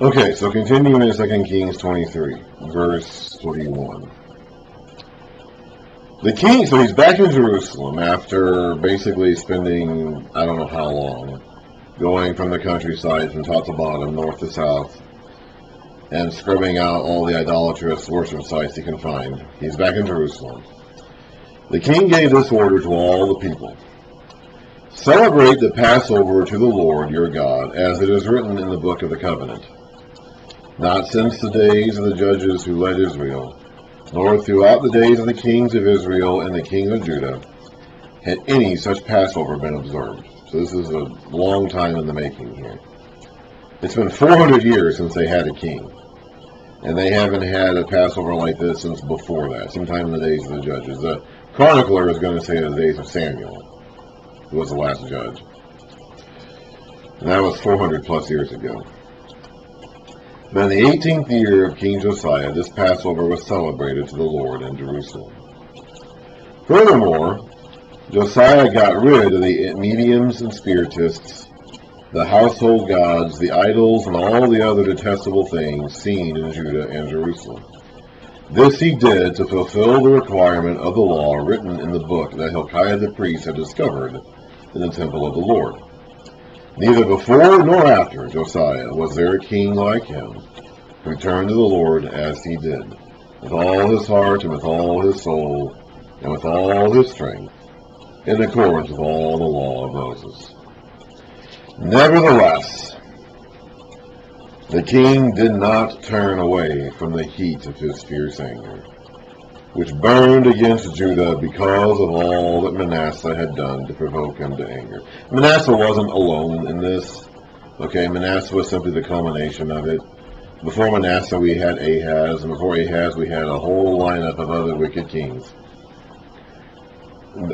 Okay, so continuing in 2 Kings 23, verse 21. The king, so he's back in Jerusalem after basically spending, I don't know how long, going from the countryside from top to bottom, north to south, and scrubbing out all the idolatrous worship sites he can find. He's back in Jerusalem. The king gave this order to all the people. Celebrate the Passover to the Lord your God, as it is written in the book of the covenant. Not since the days of the judges who led Israel, nor throughout the days of the kings of Israel and the king of Judah, had any such Passover been observed. So this is a long time in the making here. It's been 400 years since they had a king. And they haven't had a Passover like this since before that, sometime in the days of the judges. The chronicler is going to say the days of Samuel, who was the last judge. And that was 400 plus years ago. But in the 18th year of King Josiah, this Passover was celebrated to the Lord in Jerusalem. Furthermore, Josiah got rid of the mediums and spiritists, the household gods, the idols, and all the other detestable things seen in Judah and Jerusalem. This he did to fulfill the requirement of the law written in the book that Hilkiah the priest had discovered in the temple of the Lord. Neither before nor after Josiah was there a king like him, who turned to the Lord as he did, with all his heart and with all his soul, and with all his strength, in accordance with all the law of Moses. Nevertheless, the king did not turn away from the heat of his fierce anger, which burned against Judah because of all that Manasseh had done to provoke him to anger. Manasseh wasn't alone in this. Okay, Manasseh was simply the culmination of it. Before Manasseh we had Ahaz, and before Ahaz we had a whole lineup of other wicked kings.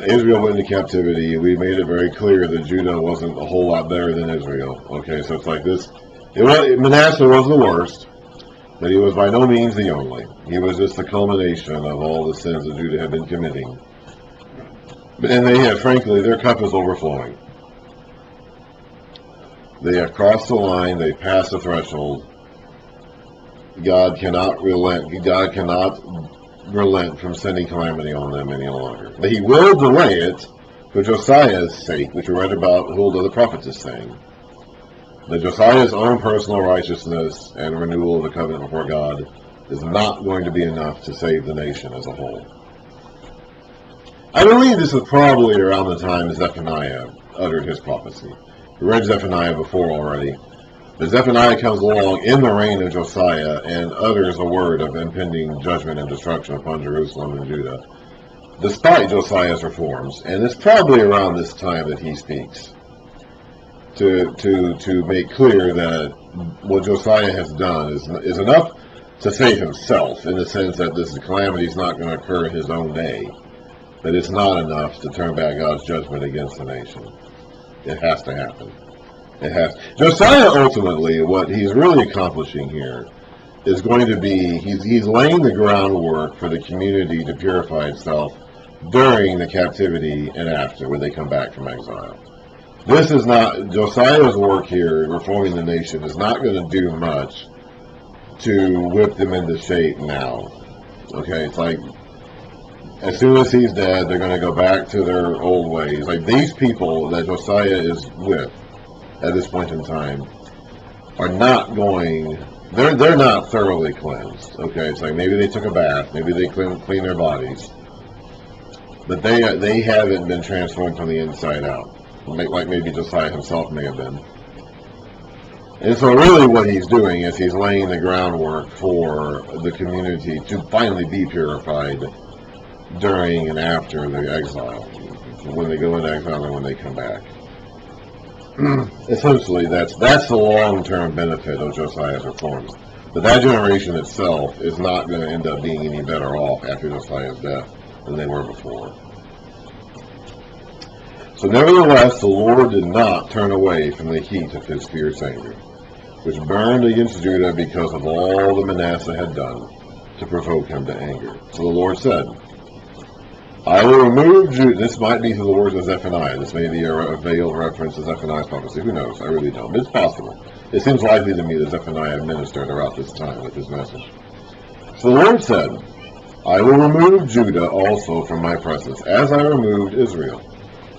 Israel went into captivity. We made it very clear that Judah wasn't a whole lot better than Israel. Okay, so it's like this. Manasseh was the worst, but he was by no means the only. He was just the culmination of all the sins that Judah had been committing. And they have, frankly, their cup is overflowing. They have crossed the line. They passed the threshold. God cannot relent. God cannot relent from sending calamity on them any longer. But he will delay it for Josiah's sake, which we read about Huldah the prophet is saying. That Josiah's own personal righteousness and renewal of the covenant before God is not going to be enough to save the nation as a whole. I believe this is probably around the time Zephaniah uttered his prophecy. We read Zephaniah before already. But Zephaniah comes along in the reign of Josiah and utters a word of impending judgment and destruction upon Jerusalem and Judah, despite Josiah's reforms. And it's probably around this time that he speaks to make clear that what Josiah has done is enough to save himself, in the sense that this calamity is not going to occur in his own day. But it's not enough to turn back God's judgment against the nation. It has to happen. It has. Josiah, ultimately, what he's really accomplishing here is going to be, he's laying the groundwork for the community to purify itself during the captivity and after, when they come back from exile. This is not, Josiah's work here, reforming the nation, is not going to do much to whip them into shape now. Okay, it's like, as soon as he's dead, they're going to go back to their old ways. Like, these people that Josiah is with at this point in time are not going, they're not thoroughly cleansed. Okay, it's like maybe they took a bath, maybe they clean their bodies, but they haven't been transformed from the inside out, like maybe Josiah himself may have been. And so really what he's doing is he's laying the groundwork for the community to finally be purified during and after the exile, when they go into exile and when they come back. Essentially, that's the long-term benefit of Josiah's reforms. But that generation itself is not going to end up being any better off after Josiah's death than they were before. So nevertheless, the Lord did not turn away from the heat of his fierce anger, which burned against Judah because of all that Manasseh had done to provoke him to anger. So the Lord said, I will remove Judah. This might be through the words of Zephaniah. This may be a veiled reference to Zephaniah's prophecy. Who knows? I really don't. But it's possible. it seems likely to me that Zephaniah ministered around this time with his message. So the Lord said, I will remove Judah also from my presence, as I removed Israel.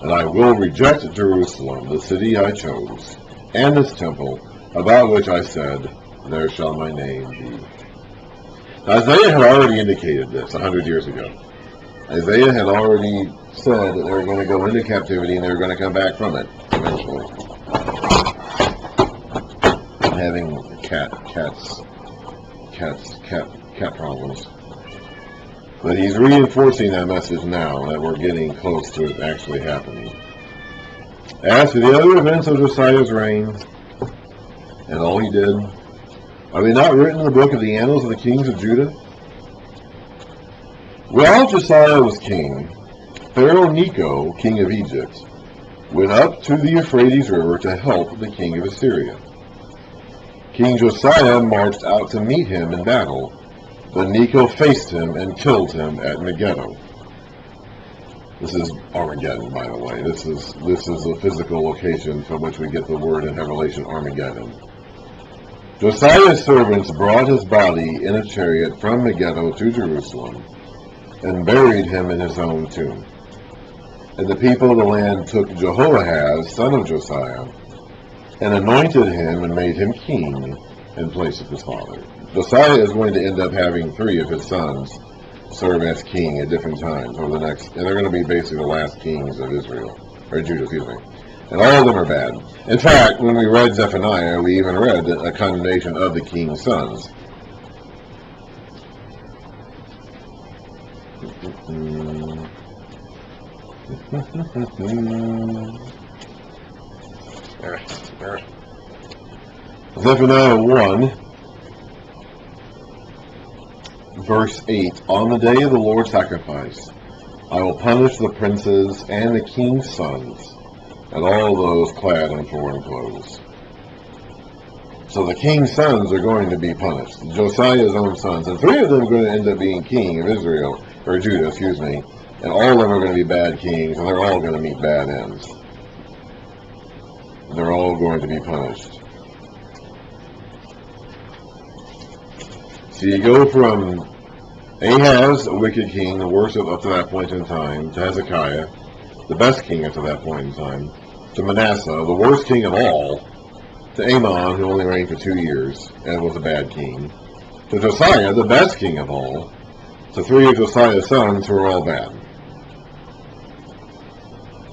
And I will reject Jerusalem, the city I chose, and this temple, about which I said, there shall my name be. Now, Isaiah had already indicated this 100 years ago. Isaiah had already said that they were going to go into captivity and they were going to come back from it eventually. I'm having cat problems. But he's reinforcing that message now that we're getting close to it actually happening. As to the other events of Josiah's reign and all he did, are they not written in the book of the annals of the kings of Judah? While Josiah was king, Pharaoh Necho, king of Egypt, went up to the Euphrates River to help the king of Assyria. King Josiah marched out to meet him in battle, but Necho faced him and killed him at Megiddo. This is Armageddon, by the way. This is a physical location from which we get the word in Revelation, Armageddon. Josiah's servants brought his body in a chariot from Megiddo to Jerusalem and buried him in his own tomb. And the people of the land took Jehoahaz, son of Josiah, and anointed him and made him king in place of his father. Josiah is going to end up having 3 of his sons serve as king at different times over the next, and they're going to be basically the last kings of Israel, or Judah, excuse me. And all of them are bad. In fact, when we read Zephaniah, we even read a condemnation of the king's sons. Zephaniah 1, verse 8, on the day of the Lord's sacrifice, I will punish the princes and the king's sons, and all those clad in foreign clothes. So the king's sons are going to be punished. Josiah's own sons, and 3 of them are going to end up being king of Israel, or Judah, excuse me, and all of them are going to be bad kings, and they're all going to meet bad ends. They're all going to be punished. So you go from Ahaz, a wicked king, the worst up to that point in time, to Hezekiah, the best king up to that point in time, to Manasseh, the worst king of all, to Amon, who only reigned for 2 years and was a bad king, to Josiah, the best king of all, to 3 of Josiah's sons who are all bad.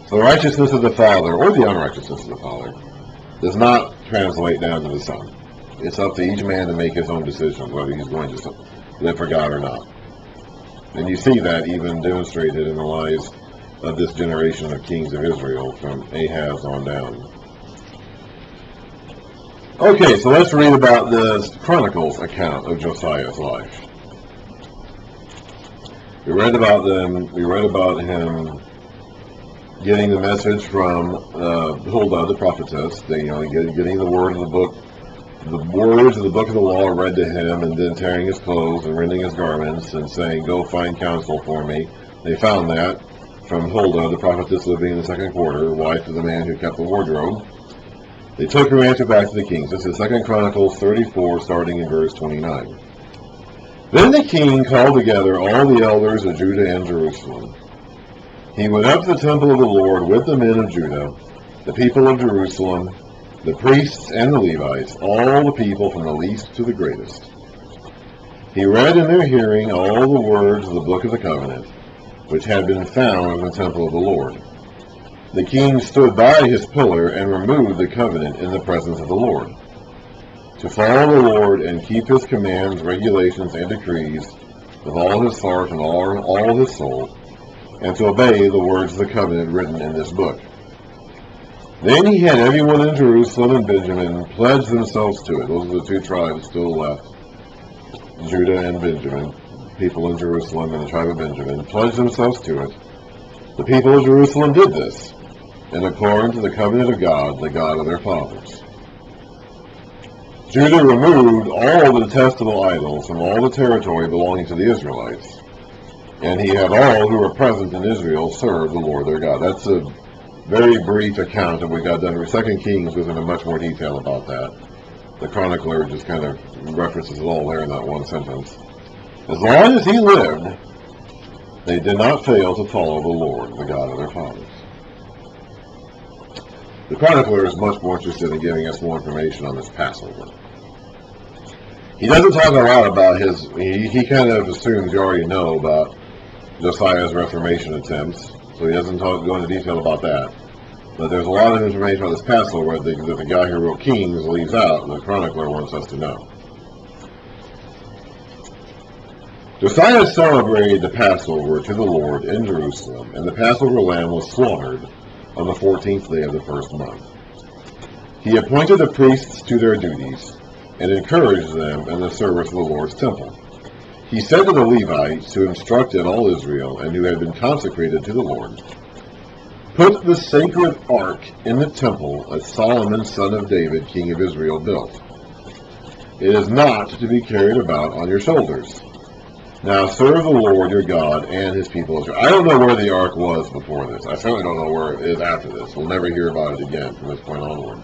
So the righteousness of the father, or the unrighteousness of the father, does not translate down to the son. It's up to each man to make his own decision whether he's going to live for God or not. And you see that even demonstrated in the lives of this generation of kings of Israel from Ahaz on down. Okay, so let's read about the Chronicles account of Josiah's life. We read about him getting the message from Huldah, the prophetess, getting the word of the book, the words of the book of the law read to him, and then tearing his clothes and rending his garments and saying, go find counsel for me. They found that from Huldah, the prophetess living in the 2nd quarter, wife of the man who kept the wardrobe. They took her answer back to the kings. This is 2 Chronicles 34, starting in verse 29. Then the king called together all the elders of Judah and Jerusalem. He went up to the temple of the Lord with the men of Judah, the people of Jerusalem, the priests and the Levites, all the people from the least to the greatest. He read in their hearing all the words of the book of the covenant, which had been found in the temple of the Lord. The king stood by his pillar and removed the covenant in the presence of the Lord, to follow the Lord and keep his commands, regulations, and decrees with all his heart and all his soul, and to obey the words of the covenant written in this book. Then he had everyone in Jerusalem and Benjamin pledge themselves to it. Those are the 2 tribes still left, Judah and Benjamin. People in Jerusalem and the tribe of Benjamin pledged themselves to it. The people of Jerusalem did this, in accordance to the covenant of God, the God of their fathers. Judah removed all the detestable idols from all the territory belonging to the Israelites, and he had all who were present in Israel serve the Lord their God. That's a very brief account that we got done. 2 Kings goes into much more detail about that. The chronicler just kind of references it all there in that one sentence. As long as he lived, they did not fail to follow the Lord, the God of their fathers. The chronicler is much more interested in giving us more information on this Passover. He doesn't talk a lot about his, he kind of assumes you already know about Josiah's Reformation attempts, so he doesn't go into detail about that. But there's a lot of information on this Passover that the guy who wrote Kings leaves out, and the chronicler wants us to know. Josiah celebrated the Passover to the Lord in Jerusalem, and the Passover lamb was slaughtered on the 14th day of the first month. He appointed the priests to their duties, and encouraged them in the service of the Lord's temple. He said to the Levites, who instructed all Israel, and who had been consecrated to the Lord, "Put the sacred ark in the temple that Solomon, son of David, king of Israel, built. It is not to be carried about on your shoulders. Now serve the Lord your God and his people Israel." I don't know where the ark was before this. I certainly don't know where it is after this. We'll never hear about it again from this point onward.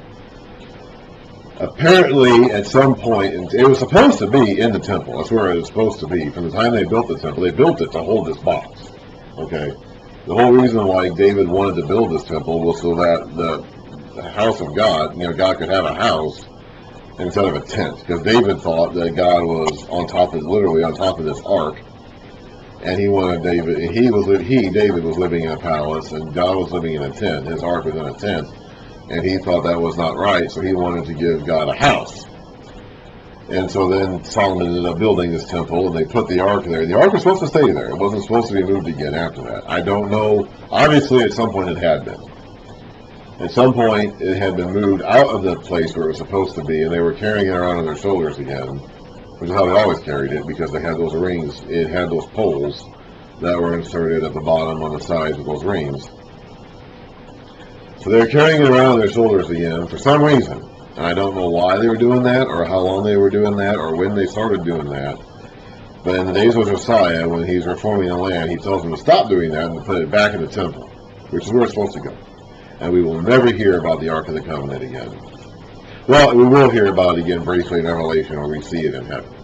Apparently, at some point, it was supposed to be in the temple. That's where it was supposed to be. From the time they built the temple, they built it to hold this box. Okay? The whole reason why David wanted to build this temple was so that the house of God, God could have a house instead of a tent. Because David thought that God was literally on top of this ark. And he wanted David was living in a palace, and God was living in a tent. His ark was in a tent. And he thought that was not right, so he wanted to give God a house. And so then Solomon ended up building this temple, and they put the ark there. The ark was supposed to stay there. It wasn't supposed to be moved again after that. I don't know. Obviously, at some point it had been. At some point, it had been moved out of the place where it was supposed to be, and they were carrying it around on their shoulders again, which is how they always carried it, because they had those rings. It had those poles that were inserted at the bottom on the sides of those rings. So they were carrying it around on their shoulders again for some reason. And I don't know why they were doing that, or how long they were doing that, or when they started doing that. But in the days of Josiah, when he's reforming the land, he tells them to stop doing that and to put it back in the temple, which is where it's supposed to go. And we will never hear about the Ark of the Covenant again. Well, we will hear about it again briefly in Revelation, where we see it in heaven.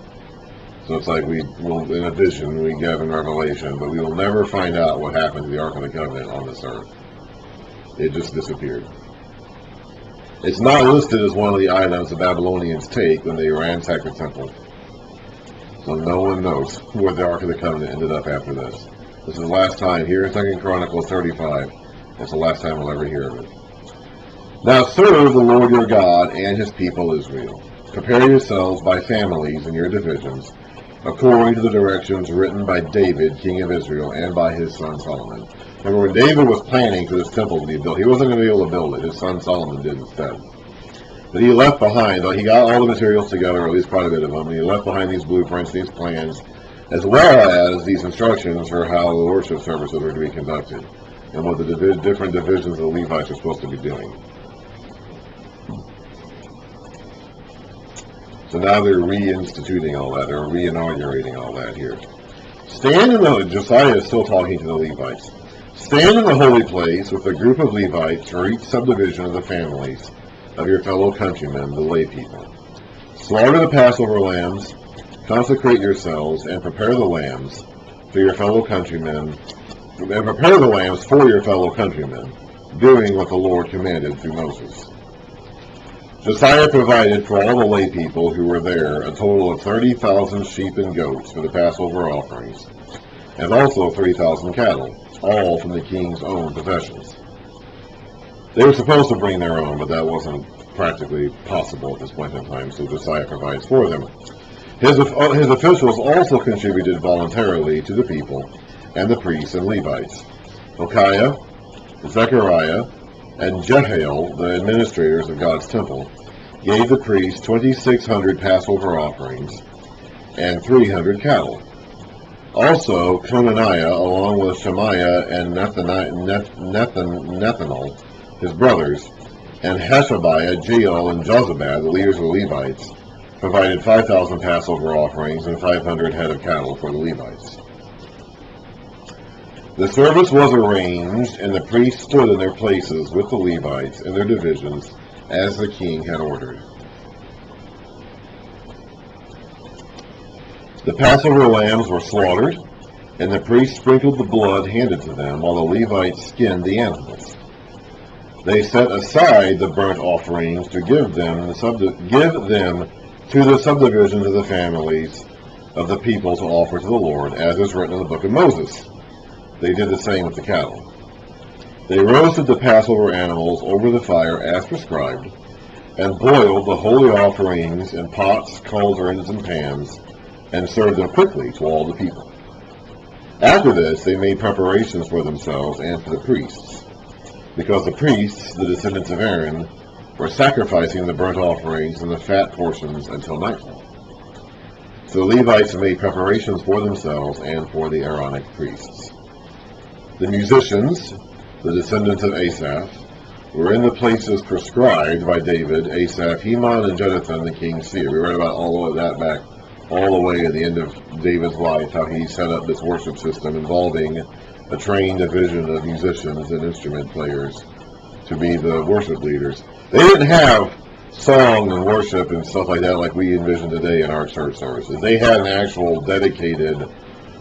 So it's like in a vision we get in Revelation, but we will never find out what happened to the Ark of the Covenant on this earth. It just disappeared. It's not listed as one of the items the Babylonians take when they ransack the temple. So no one knows where the Ark of the Covenant ended up after this. This is the last time, here in 2 Chronicles 35, it's the last time we'll ever hear of it. Now serve the Lord your God and his people Israel. Prepare yourselves by families in your divisions, according to the directions written by David, king of Israel, and by his son Solomon. Remember, when David was planning for this temple to be built, he wasn't going to be able to build it. His son Solomon did instead. But he left behind, he got all the materials together, or at least quite a bit of them, and he left behind these blueprints, these plans, as well as these instructions for how the worship services were to be conducted, and what the different divisions of the Levites are supposed to be doing. So now they're reinstituting all that, or reinaugurating all that here. Josiah is still talking to the Levites. Stand in the holy place with a group of Levites for each subdivision of the families of your fellow countrymen, the lay people. Slaughter the Passover lambs, consecrate yourselves, and prepare the lambs for your fellow countrymen, and prepare the lambs for your fellow countrymen, doing what the Lord commanded through Moses. Josiah provided for all the lay people who were there a total of 30,000 sheep and goats for the Passover offerings, and also 3,000 cattle, all from the king's own possessions. They were supposed to bring their own, but that wasn't practically possible at this point in time, so Josiah provides for them. His officials also contributed voluntarily to the people, and the priests and Levites. Hilkiah, Zechariah, and Jehiel, the administrators of God's temple, gave the priests 2,600 Passover offerings and 300 cattle. Also, Conaniah, along with Shemaiah and Nethanel, his brothers, and Hashabiah, Jeiel, and Jozabad, the leaders of the Levites, provided 5,000 Passover offerings and 500 head of cattle for the Levites. The service was arranged, and the priests stood in their places with the Levites in their divisions, as the king had ordered. The Passover lambs were slaughtered, and the priests sprinkled the blood handed to them, while the Levites skinned the animals. They set aside the burnt offerings to give them to the subdivisions of the families of the people to offer to the Lord, as is written in the book of Moses. They did the same with the cattle. They roasted the Passover animals over the fire as prescribed, and boiled the holy offerings in pots, cauldrons, and pans, and served them quickly to all the people. After this, they made preparations for themselves and for the priests, because the priests, the descendants of Aaron, were sacrificing the burnt offerings and the fat portions until nightfall. So the Levites made preparations for themselves and for the Aaronic priests. The musicians, the descendants of Asaph, were in the places prescribed by David, Asaph, Heman, and Jeduthun, the king's seer. We read about all of that back all the way at the end of David's life, how he set up this worship system involving a trained division of musicians and instrument players to be the worship leaders. They didn't have song and worship and stuff like that like we envision today in our church services. They had an actual dedicated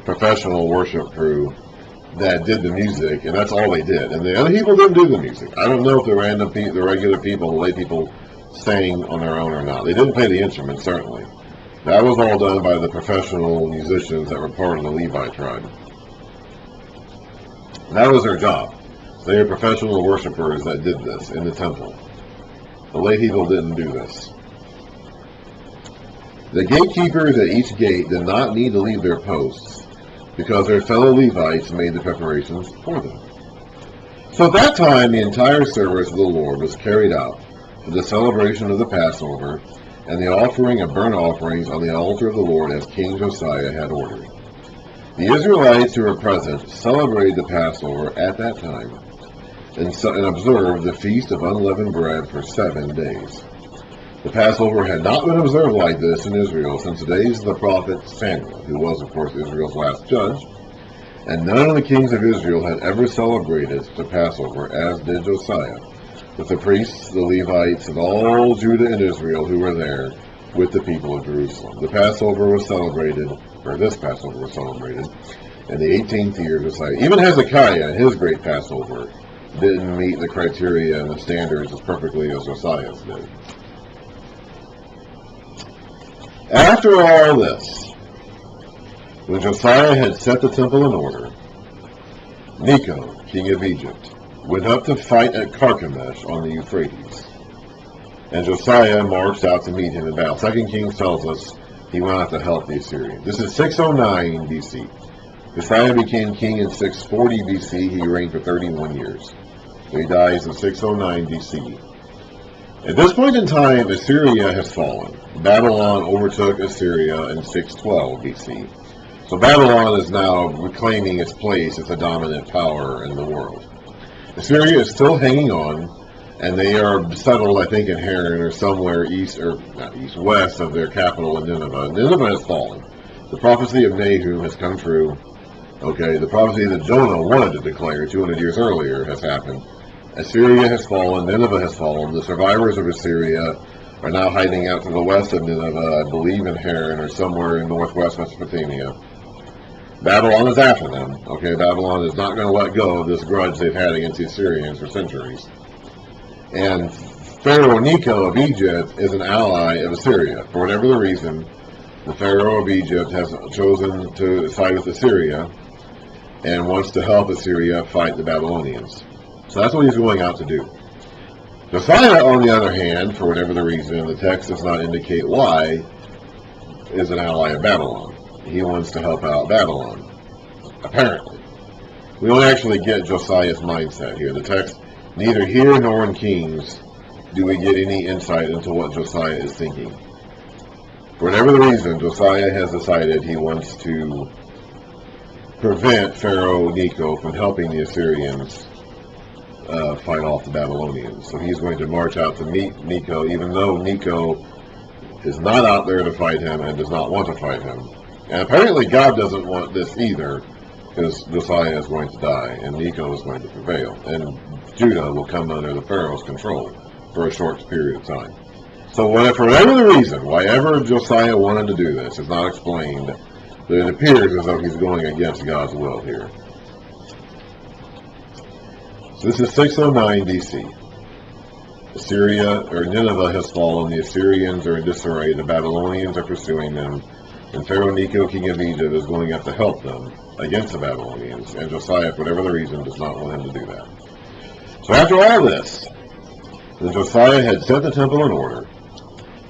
professional worship crew that did the music, and that's all they did. And the other people didn't do the music. I don't know if the regular people, the lay people, sang on their own or not. They didn't play the instruments, certainly. That was all done by the professional musicians that were part of the Levi tribe. That was their job. They were professional worshipers that did this in the temple. The lay people didn't do this. The gatekeepers at each gate did not need to leave their posts, because their fellow Levites made the preparations for them. So at that time, the entire service of the Lord was carried out for the celebration of the Passover and the offering of burnt offerings on the altar of the Lord, as King Josiah had ordered. The Israelites who were present celebrated the Passover at that time and observed the Feast of Unleavened Bread for 7 days. The Passover had not been observed like this in Israel since the days of the prophet Samuel, who was, of course, Israel's last judge, and none of the kings of Israel had ever celebrated the Passover as did Josiah, with the priests, the Levites, and all Judah and Israel who were there with the people of Jerusalem. This Passover was celebrated in the 18th year of Josiah. Even Hezekiah, his great Passover, didn't meet the criteria and the standards as perfectly as Josiah's did. After all this, when Josiah had set the temple in order, Necho, king of Egypt, went up to fight at Carchemish on the Euphrates. And Josiah marched out to meet him in battle. 2 Kings tells us he went out to help the Assyrians. This is 609 BC. Josiah became king in 640 BC. He reigned for 31 years. So he dies in 609 BC. At this point in time, Assyria has fallen. Babylon overtook Assyria in 612 BC. So Babylon is now reclaiming its place as a dominant power in the world. Assyria is still hanging on, and they are settled, I think, in Haran or somewhere west of their capital in Nineveh. Nineveh has fallen. The prophecy of Nahum has come true. Okay, the prophecy that Jonah wanted to declare 200 years earlier has happened. Assyria has fallen, Nineveh has fallen. The survivors of Assyria are now hiding out to the west of Nineveh, I believe in Haran or somewhere in northwest Mesopotamia. Babylon is after them. Okay, Babylon is not going to let go of this grudge they've had against the Assyrians for centuries. And Pharaoh Necho of Egypt is an ally of Assyria. For whatever the reason, the Pharaoh of Egypt has chosen to side with Assyria and wants to help Assyria fight the Babylonians. So that's what he's going out to do. Josiah, on the other hand, for whatever the reason, the text does not indicate why, is an ally of Babylon. He wants to help out Babylon, apparently. We don't actually get Josiah's mindset here. The text, neither here nor in Kings, do we get any insight into what Josiah is thinking. For whatever the reason, Josiah has decided he wants to prevent Pharaoh Necho from helping the Assyrians fight off the Babylonians. So he's going to march out to meet Necho, even though Necho is not out there to fight him and does not want to fight him. And apparently God doesn't want this either, because Josiah is going to die and Necho is going to prevail. And Judah will come under the Pharaoh's control for a short period of time. So for whatever the reason, why ever Josiah wanted to do this is not explained. But it appears as though he's going against God's will here. So this is 609 BC. Assyria, or Nineveh, has fallen. The Assyrians are in disarray. The Babylonians are pursuing them. And Pharaoh Necho, king of Egypt, is going up to help them against the Babylonians. And Josiah, for whatever the reason, does not want him to do that. So after all this, when Josiah had set the temple in order,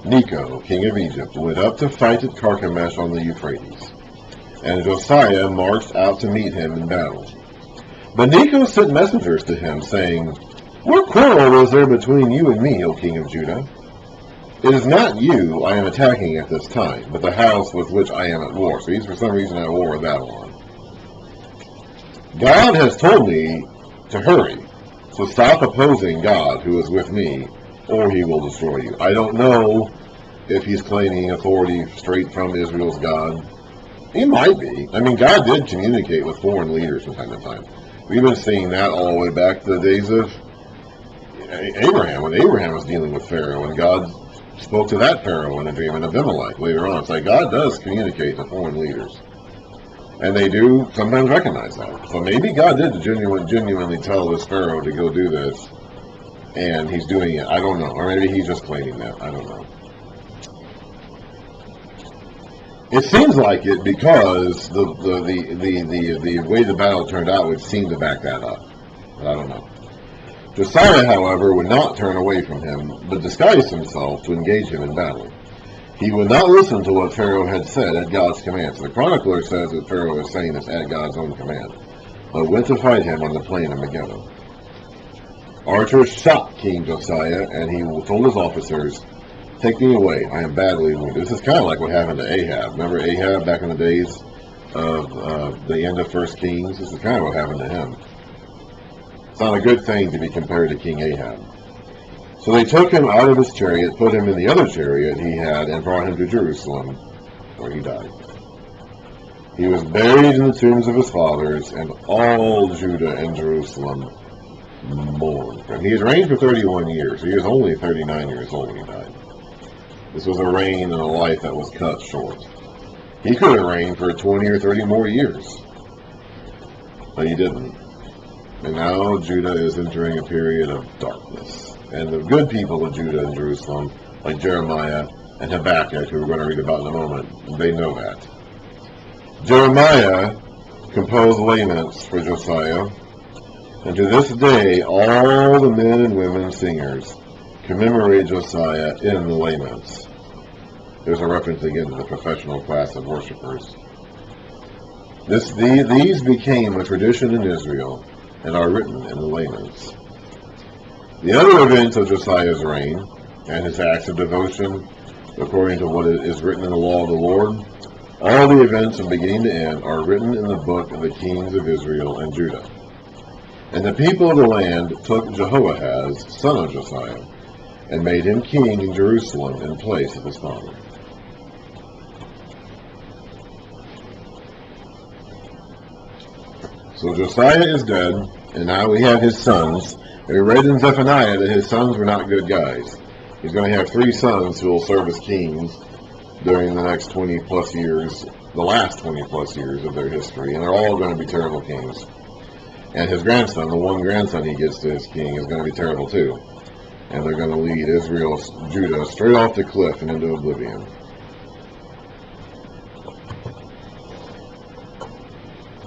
Necho, king of Egypt, went up to fight at Carchemish on the Euphrates. And Josiah marched out to meet him in battle. But Necho sent messengers to him, saying, "What quarrel is there between you and me, O king of Judah? It is not you I am attacking at this time, but the house with which I am at war." So he's for some reason at war with Babylon. "God has told me to hurry, so stop opposing God who is with me, or he will destroy you." I don't know if he's claiming authority straight from Israel's God. He might be. I mean, God did communicate with foreign leaders from time to time. We've been seeing that all the way back to the days of Abraham, when Abraham was dealing with Pharaoh, and God spoke to that Pharaoh in a dream, and Abimelech later on. It's like God does communicate to foreign leaders. And they do sometimes recognize that. So maybe God did genuinely tell this Pharaoh to go do this, and he's doing it. I don't know. Or maybe he's just claiming that. I don't know. It seems like it because the way the battle turned out would seem to back that up. But I don't know. Josiah, however, would not turn away from him, but disguised himself to engage him in battle. He would not listen to what Pharaoh had said at God's command. So the chronicler says that Pharaoh is saying this at God's own command, but went to fight him on the plain of Megiddo. Archers shot King Josiah, and he told his officers, "Take me away, I am badly wounded." This is kind of like what happened to Ahab. Remember Ahab back in the days of the end of 1 Kings? This is kind of what happened to him. It's not a good thing to be compared to King Ahab. So they took him out of his chariot, put him in the other chariot he had, and brought him to Jerusalem, where he died. He was buried in the tombs of his fathers, and all Judah and Jerusalem mourned. And he had reigned for 31 years. He was only 39 years old when he died. This was a reign and a life that was cut short. He could have reigned for 20 or 30 more years, but he didn't. And now Judah is entering a period of darkness. And the good people of Judah and Jerusalem, like Jeremiah and Habakkuk, who we're going to read about in a moment, they know that. Jeremiah composed laments for Josiah, and to this day all the men and women singers commemorate Josiah in the laments. There's a reference again to the professional class of worshipers. These became a tradition in Israel and are written in the laments. The other events of Josiah's reign and his acts of devotion, according to what is written in the law of the Lord, all the events from beginning to end are written in the book of the kings of Israel and Judah. And the people of the land took Jehoahaz, son of Josiah, and made him king in Jerusalem in place of his father. So Josiah is dead, and now we have his sons. And we read in Zephaniah that his sons were not good guys. He's going to have 3 sons who will serve as kings during the next 20 plus years, the last 20 plus years of their history, and they're all going to be terrible kings. And his grandson, the one grandson he gets to as king, is going to be terrible too. And they're going to lead Judah straight off the cliff and into oblivion.